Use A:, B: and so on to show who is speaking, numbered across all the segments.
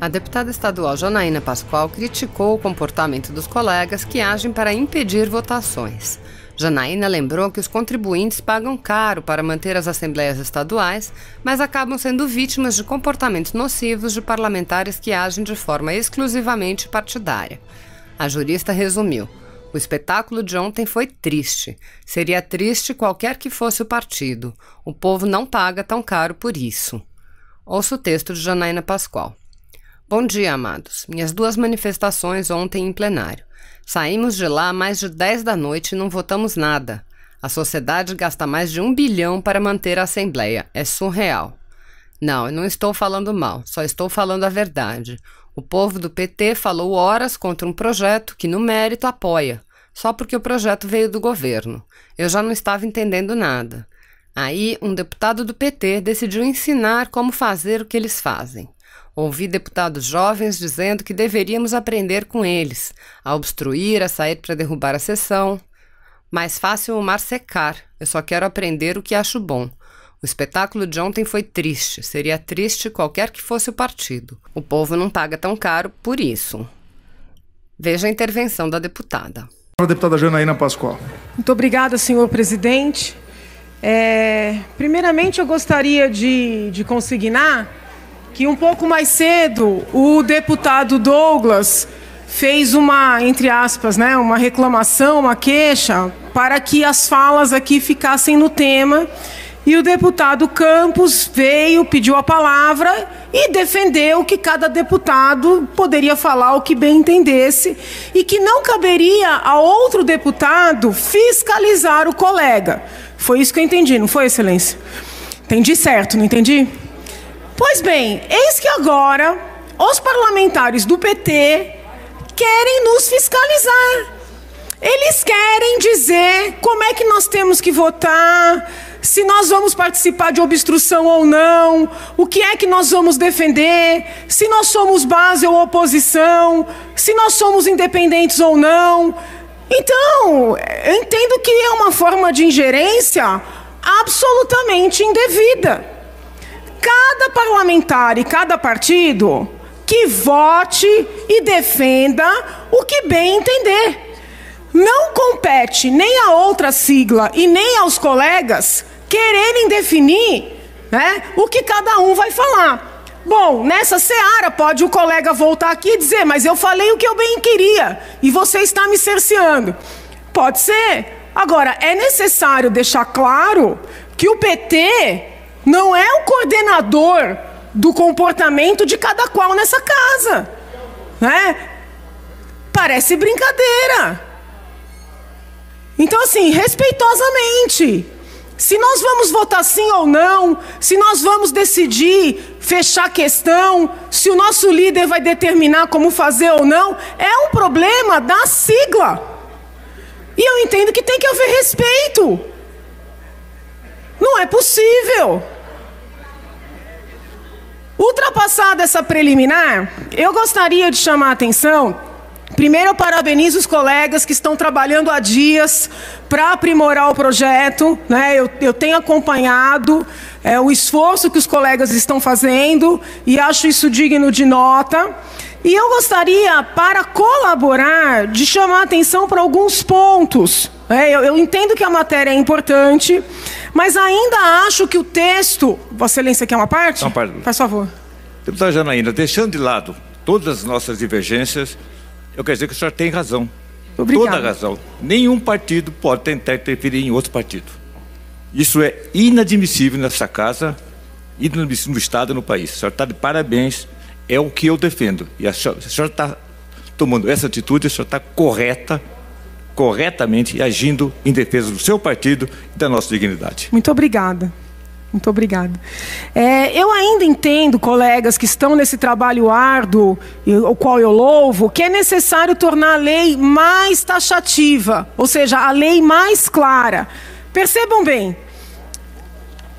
A: A deputada estadual Janaína Pascoal criticou o comportamento dos colegas que agem para impedir votações. Janaína lembrou que os contribuintes pagam caro para manter as assembleias estaduais, mas acabam sendo vítimas de comportamentos nocivos de parlamentares que agem de forma exclusivamente partidária. A jurista resumiu: o espetáculo de ontem foi triste. Seria triste qualquer que fosse o partido. O povo não paga tão caro por isso. Ouça o texto de Janaína Pascoal. Bom dia, amados. Minhas 2 manifestações ontem em plenário. Saímos de lá mais de 10 da noite e não votamos nada. A sociedade gasta mais de 1 bilhão para manter a Assembleia. É surreal. Não, eu não estou falando mal, só estou falando a verdade. O povo do PT falou horas contra um projeto que, no mérito, apoia, só porque o projeto veio do governo. Eu já não estava entendendo nada. Aí, um deputado do PT decidiu ensinar como fazer o que eles fazem. Ouvi deputados jovens dizendo que deveríamos aprender com eles, a obstruir, a sair para derrubar a sessão. Mais fácil o mar secar, eu só quero aprender o que acho bom. O espetáculo de ontem foi triste, seria triste qualquer que fosse o partido. O povo não paga tão caro por isso. Veja a intervenção da deputada.
B: A deputada Janaína Pascoal.
C: Muito obrigada, senhor presidente. Primeiramente, eu gostaria de consignar que um pouco mais cedo o deputado Douglas fez uma, entre aspas, uma reclamação, uma queixa, para que as falas aqui ficassem no tema. E o deputado Campos veio, pediu a palavra e defendeu que cada deputado poderia falar o que bem entendesse e que não caberia a outro deputado fiscalizar o colega. Foi isso que eu entendi, não foi, Excelência? Entendi certo, não entendi? Pois bem, eis que agora os parlamentares do PT querem nos fiscalizar. Eles querem dizer como é que nós temos que votar, se nós vamos participar de obstrução ou não, o que é que nós vamos defender, se nós somos base ou oposição, se nós somos independentes ou não. Então, eu entendo que é uma forma de ingerência absolutamente indevida. Cada parlamentar e cada partido que vote e defenda o que bem entender. Não compete nem a outra sigla e nem aos colegas quererem definir, o que cada um vai falar. Bom, nessa seara pode o colega voltar aqui e dizer: mas eu falei o que eu bem queria e você está me cerceando. Pode ser. Agora, é necessário deixar claro que o PT não é o coordenador do comportamento de cada qual nessa casa. Parece brincadeira. Então, assim, respeitosamente, se nós vamos votar sim ou não, se nós vamos decidir fechar a questão, se o nosso líder vai determinar como fazer ou não, é um problema da sigla. E eu entendo que tem que haver respeito. Não é possível. Ultrapassada essa preliminar, eu gostaria de chamar a atenção. Primeiro, eu parabenizo os colegas que estão trabalhando há dias para aprimorar o projeto. Eu tenho acompanhado o esforço que os colegas estão fazendo e acho isso digno de nota. E eu gostaria, para colaborar, de chamar a atenção para alguns pontos. Eu entendo que a matéria é importante, mas ainda acho que o texto... Vossa Excelência quer uma parte?
D: Uma parte.
C: Faz favor.
D: Deputada Janaína, deixando de lado todas as nossas divergências, eu quero dizer que o senhor tem razão.
C: Obrigada.
D: Toda a razão. Nenhum partido pode tentar interferir em outro partido. Isso é inadmissível nessa casa, inadmissível no Estado e no país. O senhor está de parabéns, é o que eu defendo. E a senhora está tomando essa atitude, a senhora está corretamente agindo em defesa do seu partido e da nossa dignidade.
C: Muito obrigada. Muito obrigada. Eu ainda entendo, colegas que estão nesse trabalho árduo, o qual eu louvo, que é necessário tornar a lei mais taxativa, ou seja, a lei mais clara. Percebam bem,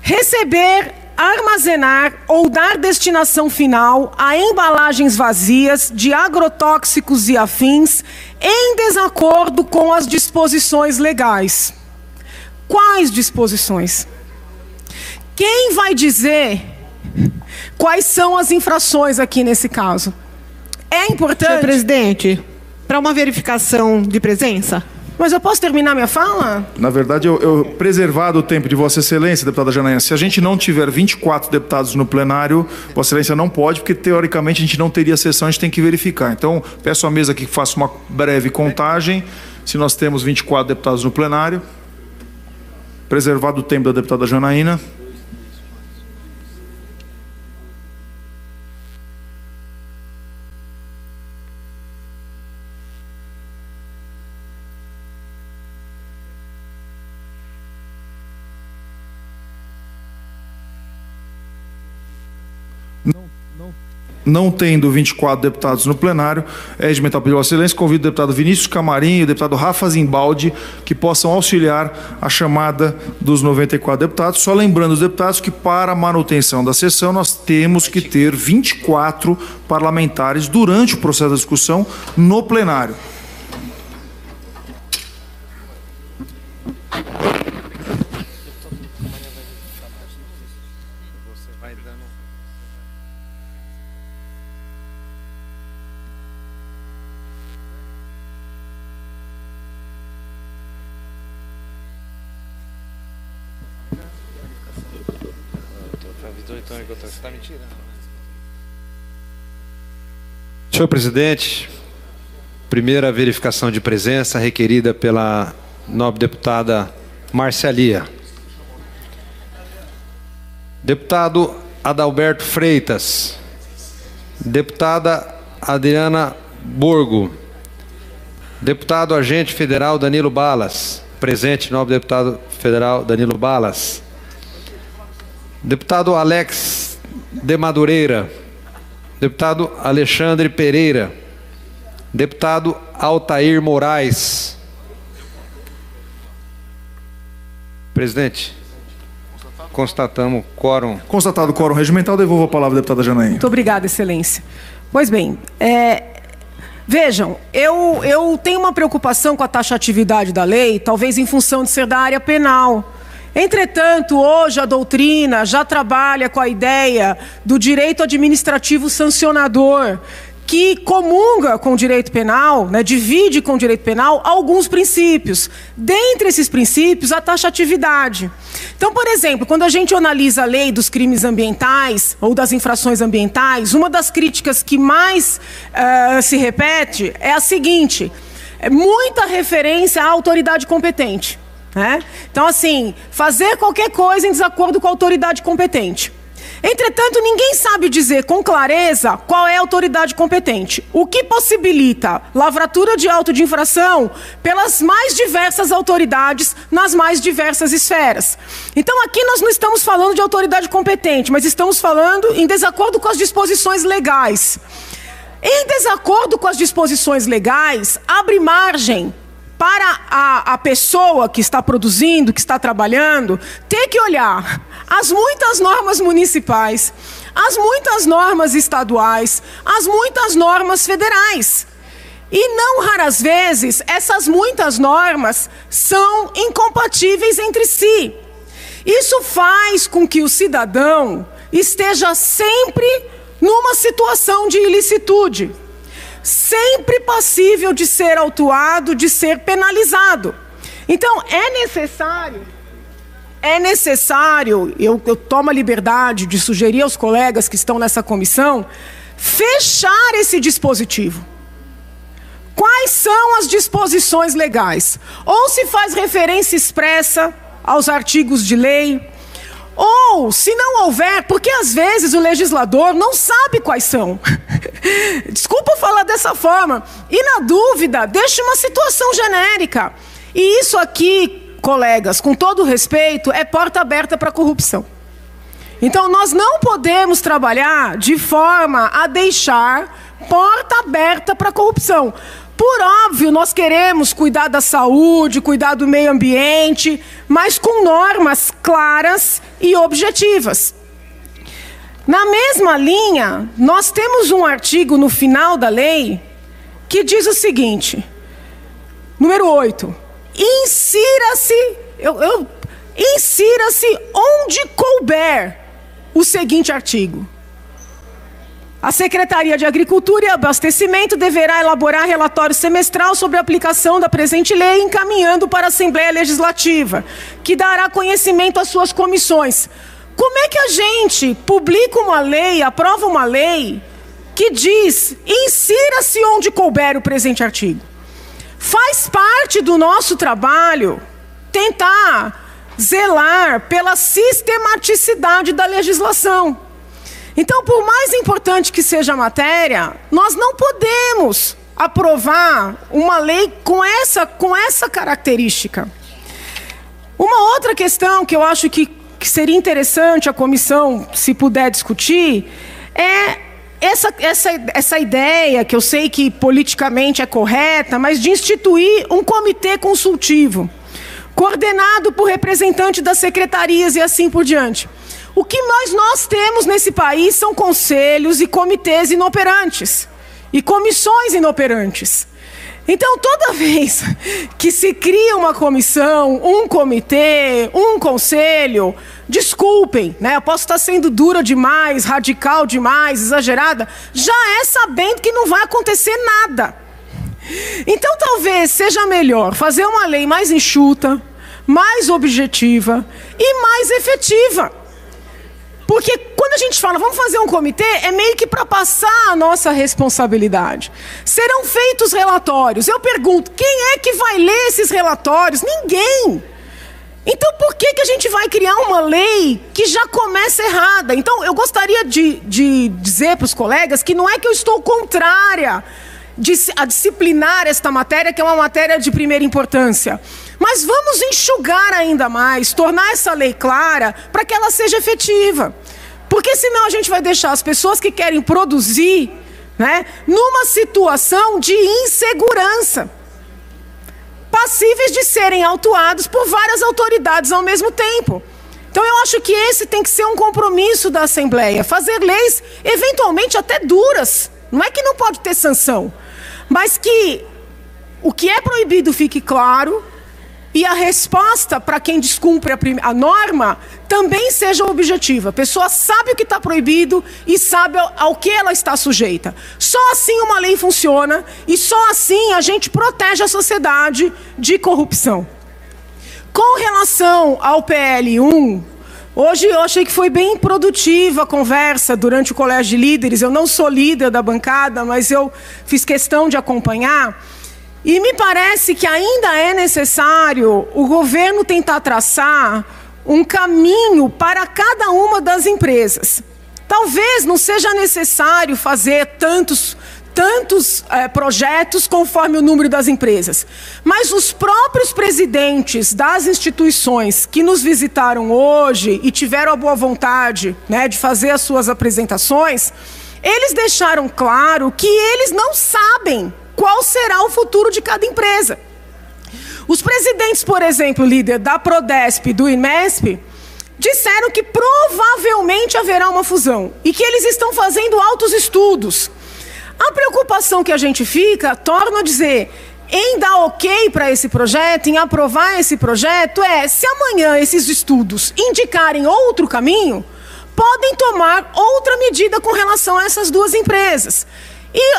C: receber, armazenar ou dar destinação final a embalagens vazias de agrotóxicos e afins em desacordo com as disposições legais. Quais disposições? Quem vai dizer quais são as infrações aqui nesse caso. É importante...
E: Senhor presidente, para uma verificação de presença...
C: Mas eu posso terminar minha fala?
B: Na verdade, preservado o tempo de Vossa Excelência, deputada Janaína, se a gente não tiver 24 deputados no plenário, Vossa Excelência não pode, porque teoricamente a gente não teria sessão, a gente tem que verificar. Então, peço à mesa aqui que faça uma breve contagem, se nós temos 24 deputados no plenário. Preservado o tempo da deputada Janaína. Não tendo 24 deputados no plenário, é regimental pedir Vossa Excelência, convido o deputado Vinícius Camarim e o deputado Rafa Zimbaldi que possam auxiliar a chamada dos 94 deputados. Só lembrando os deputados que para a manutenção da sessão nós temos que ter 24 parlamentares durante o processo da discussão no plenário.
F: Senhor presidente, primeira verificação de presença requerida pela nobre deputada Márcia Lia. Deputado Adalberto Freitas. Deputada Adriana Borgo. Deputado Agente Federal Danilo Balas. Presente, nobre deputado federal Danilo Balas. Deputado Alex de Madureira. Deputado Alexandre Pereira. Deputado Altair Moraes. Presidente, constatamos quórum.
B: Constatado o quórum regimental, devolvo a palavra à deputada Janaína.
C: Muito obrigada, Excelência. Pois bem, vejam, eu tenho uma preocupação com a taxatividade da lei, talvez em função de ser da área penal. Entretanto, hoje a doutrina já trabalha com a ideia do direito administrativo sancionador, que comunga com o direito penal, né, divide com o direito penal alguns princípios. Dentre esses princípios, a taxatividade. Então, por exemplo, quando a gente analisa a lei dos crimes ambientais ou das infrações ambientais, uma das críticas que mais se repete é a seguinte: é muita referência à autoridade competente. Então, assim, fazer qualquer coisa em desacordo com a autoridade competente. Entretanto, ninguém sabe dizer com clareza qual é a autoridade competente, o que possibilita lavratura de auto de infração pelas mais diversas autoridades nas mais diversas esferas. Então, aqui nós não estamos falando de autoridade competente, mas estamos falando em desacordo com as disposições legais. Em desacordo com as disposições legais, abre margem para a pessoa que está produzindo, que está trabalhando, ter que olhar as muitas normas municipais, as muitas normas estaduais, as muitas normas federais. E não raras vezes, essas muitas normas são incompatíveis entre si. Isso faz com que o cidadão esteja sempre numa situação de ilicitude, sempre passível de ser autuado, de ser penalizado. Então, é necessário, eu tomo a liberdade de sugerir aos colegas que estão nessa comissão, fechar esse dispositivo. Quais são as disposições legais? Ou se faz referência expressa aos artigos de lei, ou, se não houver, porque às vezes o legislador não sabe quais são. Desculpa falar dessa forma. E na dúvida, deixe uma situação genérica. E isso aqui, colegas, com todo respeito, é porta aberta para a corrupção. Então, nós não podemos trabalhar de forma a deixar porta aberta para a corrupção. Por óbvio, nós queremos cuidar da saúde, cuidar do meio ambiente, mas com normas claras e objetivas. Na mesma linha, nós temos um artigo no final da lei que diz o seguinte, número 8, insira-se onde couber o seguinte artigo. A Secretaria de Agricultura e Abastecimento deverá elaborar relatório semestral sobre a aplicação da presente lei, encaminhando para a Assembleia Legislativa, que dará conhecimento às suas comissões. Como é que a gente publica uma lei, aprova uma lei, que diz, insira-se onde couber o presente artigo? Faz parte do nosso trabalho tentar zelar pela sistematicidade da legislação. Então, por mais importante que seja a matéria, nós não podemos aprovar uma lei com essa característica. Uma outra questão que eu acho que seria interessante a comissão, se puder discutir, é essa ideia, que eu sei que politicamente é correta, mas de instituir um comitê consultivo, coordenado por representante das secretarias e assim por diante. O que nós temos nesse país são conselhos e comitês inoperantes, e comissões inoperantes. Então, toda vez que se cria uma comissão, um comitê, um conselho, desculpem, né? Eu posso estar sendo dura demais, radical demais, exagerada, já é sabendo que não vai acontecer nada. Então, talvez seja melhor fazer uma lei mais enxuta, mais objetiva e mais efetiva. Porque quando a gente fala, vamos fazer um comitê, é meio que para passar a nossa responsabilidade. Serão feitos relatórios. Eu pergunto, quem é que vai ler esses relatórios? Ninguém. Então, por que a gente vai criar uma lei que já começa errada? Então, eu gostaria de dizer para os colegas que não é que eu estou contrária a disciplinar esta matéria, que é uma matéria de primeira importância. Mas vamos enxugar ainda mais, tornar essa lei clara para que ela seja efetiva. Porque senão a gente vai deixar as pessoas que querem produzir, né, numa situação de insegurança, passíveis de serem autuados por várias autoridades ao mesmo tempo. Então eu acho que esse tem que ser um compromisso da Assembleia, fazer leis eventualmente até duras. Não é que não pode ter sanção, mas que o que é proibido fique claro e a resposta para quem descumpre a norma também seja objetiva. A pessoa sabe o que está proibido e sabe ao que ela está sujeita. Só assim uma lei funciona e só assim a gente protege a sociedade de corrupção. Com relação ao PL1, hoje eu achei que foi bem produtiva a conversa durante o Colégio de Líderes. Eu não sou líder da bancada, mas eu fiz questão de acompanhar. E me parece que ainda é necessário o governo tentar traçar um caminho para cada uma das empresas. Talvez não seja necessário fazer tantos projetos conforme o número das empresas. Mas os próprios presidentes das instituições que nos visitaram hoje e tiveram a boa vontade, né, de fazer as suas apresentações, eles deixaram claro que eles não sabem qual será o futuro de cada empresa. Os presidentes, por exemplo, líder da Prodesp e do IMESP, disseram que provavelmente haverá uma fusão e que eles estão fazendo altos estudos. A preocupação que a gente fica, torno a dizer, em dar ok para esse projeto, em aprovar esse projeto, se amanhã esses estudos indicarem outro caminho, podem tomar outra medida com relação a essas duas empresas.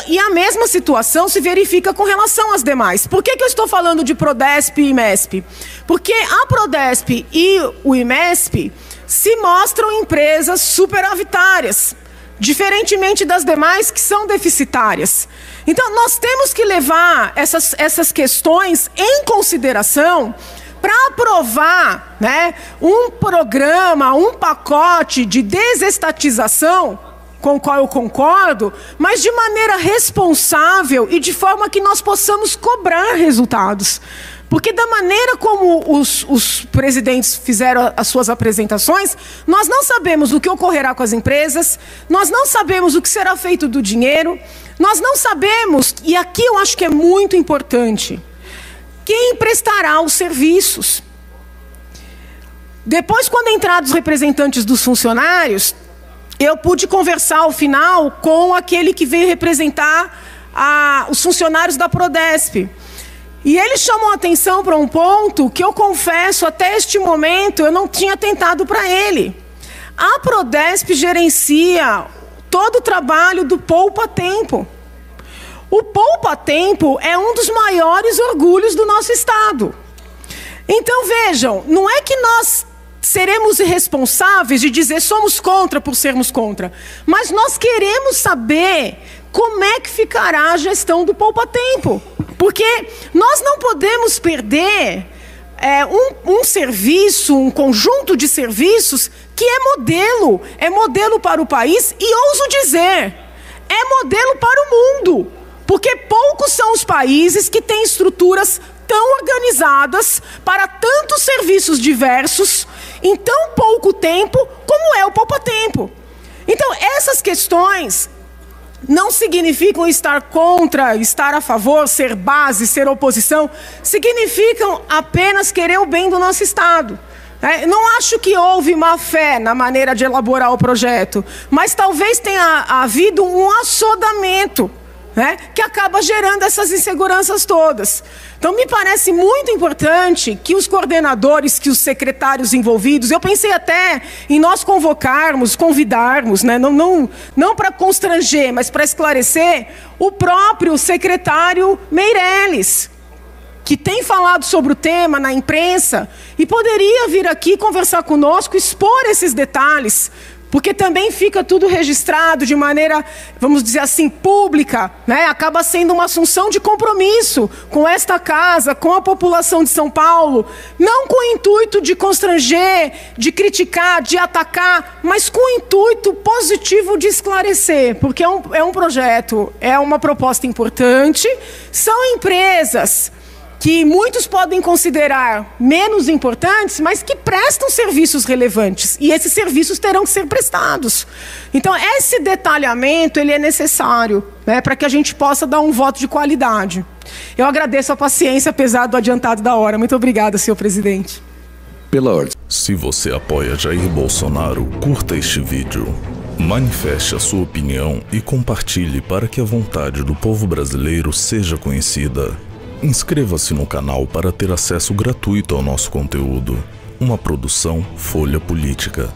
C: E a mesma situação se verifica com relação às demais. Por que eu estou falando de Prodesp e IMESP? Porque a Prodesp e o IMESP se mostram empresas superavitárias, diferentemente das demais que são deficitárias. Então, nós temos que levar essas questões em consideração para aprovar, né, um programa, um pacote de desestatização, com o qual eu concordo, mas de maneira responsável e de forma que nós possamos cobrar resultados. Porque da maneira como os presidentes fizeram as suas apresentações, nós não sabemos o que ocorrerá com as empresas, nós não sabemos o que será feito do dinheiro, nós não sabemos, e aqui eu acho que é muito importante, quem prestará os serviços. Depois, quando entraram os representantes dos funcionários, eu pude conversar ao final com aquele que veio representar os funcionários da Prodesp. E ele chamou a atenção para um ponto que eu confesso, até este momento, eu não tinha atentado para ele. A Prodesp gerencia todo o trabalho do Poupa Tempo. O Poupa Tempo é um dos maiores orgulhos do nosso Estado. Então, vejam, não é que nós seremos irresponsáveis de dizer somos contra por sermos contra, mas nós queremos saber como é que ficará a gestão do Poupa Tempo. Porque nós não podemos perder um serviço, um conjunto de serviços que é modelo para o país e, ouso dizer, é modelo para o mundo. Porque poucos são os países que têm estruturas tão organizadas para tantos serviços diversos em tão pouco tempo como é o Poupa Tempo. Então, essas questões não significam estar contra, estar a favor, ser base, ser oposição. Significam apenas querer o bem do nosso Estado. Não acho que houve má fé na maneira de elaborar o projeto, mas talvez tenha havido um assodamento, que acaba gerando essas inseguranças todas. Então, me parece muito importante que os coordenadores, que os secretários envolvidos, eu pensei até em nós convidarmos, não para constranger, mas para esclarecer, o próprio secretário Meirelles, que tem falado sobre o tema na imprensa e poderia vir aqui conversar conosco, expor esses detalhes, porque também fica tudo registrado de maneira, vamos dizer assim, pública, acaba sendo uma assunção de compromisso com esta casa, com a população de São Paulo, não com o intuito de constranger, de criticar, de atacar, mas com o intuito positivo de esclarecer, porque é um projeto, é uma proposta importante, são empresas que muitos podem considerar menos importantes, mas que prestam serviços relevantes. E esses serviços terão que ser prestados. Então, esse detalhamento ele é necessário, para que a gente possa dar um voto de qualidade. Eu agradeço a paciência, apesar do adiantado da hora. Muito obrigada, senhor presidente.
G: Pela ordem. Se você apoia Jair Bolsonaro, curta este vídeo. Manifeste a sua opinião e compartilhe para que a vontade do povo brasileiro seja conhecida. Inscreva-se no canal para ter acesso gratuito ao nosso conteúdo. Uma produção Folha Política.